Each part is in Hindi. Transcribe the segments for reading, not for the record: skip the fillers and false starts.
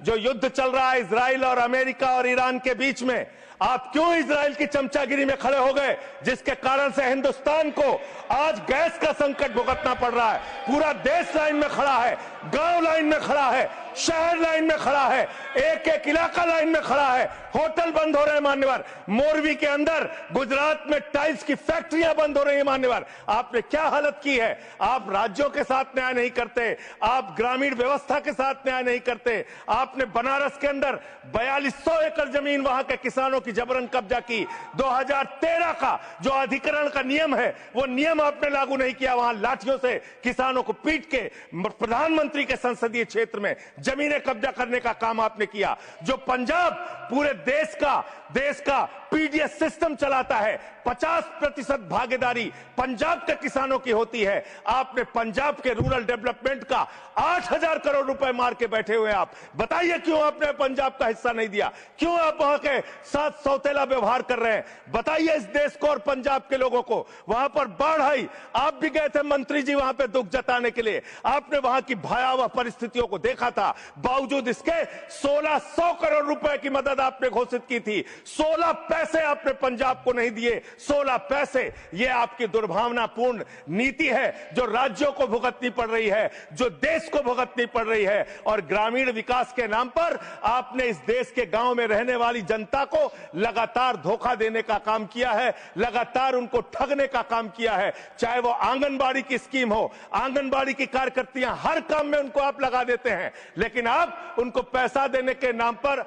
जो युद्ध चल रहा है इजराइल और अमेरिका और ईरान के बीच में, आप क्यों इजराइल की चमचागिरी में खड़े हो गए, जिसके कारण से हिंदुस्तान को आज गैस का संकट भुगतना पड़ रहा है। पूरा देश लाइन में खड़ा है, गांव लाइन में खड़ा है, शहर लाइन में खड़ा है, एक एक इलाका लाइन में खड़ा है। होटल बंद हो रहे हैं मान्यवर, मोरवी के अंदर गुजरात में टाइल्स की फैक्ट्रियां बंद हो रही है मान्यवर। आपने क्या हालत की है। आप राज्यों के साथ न्याय नहीं करते, आप ग्रामीण व्यवस्था के साथ न्याय नहीं करते। आपने बनारस के अंदर 4200 एकड़ जमीन वहां के किसानों की जबरन कब्जा की। 2013 का जो अधिकरण का नियम है वो नियम आपने लागू नहीं किया। वहां लाठियों से किसानों को पीट के प्रधानमंत्री के संसदीय क्षेत्र में जमीनें कब्जा करने का काम आपने किया। जो पंजाब पूरे देश का पीडीएस सिस्टम चलाता है, 50% भागीदारी पंजाब के किसानों की होती है। आपने पंजाब के रूरल डेवलपमेंट का 8000 करोड़ रुपए मार के बैठे हुए। आप बताइए क्यों आपने पंजाब का हिस्सा नहीं दिया, क्यों आप वहां के साथ सौतेला व्यवहार कर रहे हैं। बताइए इस देश को और पंजाब के लोगों को। वहां पर बाढ़ आई, आप भी गए थे मंत्री जी वहां पे दुख जताने के लिए। आपने वहां की भयावह परिस्थितियों को देखा था, बावजूद इसके 1600 करोड़ रुपए की मदद आपने घोषित की थी। 16 पैसे आपने पंजाब को नहीं दिए, 16 पैसे। यह आपकी दुर्भावनापूर्ण नीति है जो राज्यों को भुगतनी पड़ रही है, जो देश को भुगतनी पड़ रही है। और ग्रामीण विकास के नाम पर आपने इस देश के गांव में रहने वाली जनता को लगातार धोखा देने का काम किया है, लगातार उनको ठगने का काम किया है। चाहे वो आंगनबाड़ी की स्कीम हो, आंगनबाड़ी की कार्यकर्तियां, हर काम में उनको आप लगा देते हैं, लेकिन आप उनको पैसा देने के नाम पर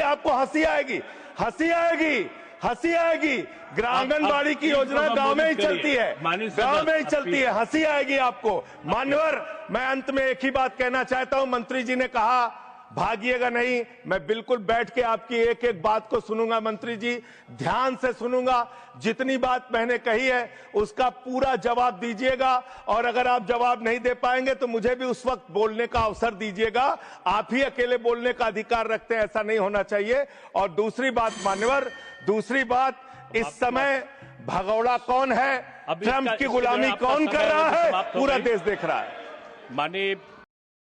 आपको हंसी आएगी, हंसी आएगी, हंसी आएगी। आंगनबाड़ी की योजना गांव में ही चलती है, गांव में ही चलती है, हंसी आएगी आपको। मान्यवर, मैं अंत में एक ही बात कहना चाहता हूं। मंत्री जी ने कहा भागिएगा नहीं, मैं बिल्कुल बैठ के आपकी एक एक बात को सुनूंगा। मंत्री जी, ध्यान से सुनूंगा। जितनी बात मैंने कही है उसका पूरा जवाब दीजिएगा, और अगर आप जवाब नहीं दे पाएंगे तो मुझे भी उस वक्त बोलने का अवसर दीजिएगा। आप ही अकेले बोलने का अधिकार रखते हैं, ऐसा नहीं होना चाहिए। और दूसरी बात मान्यवर, दूसरी बात, इस समय भगौड़ा कौन है, ट्रंप की गुलामी कौन कर रहा है, पूरा देश देख रहा है। माननीय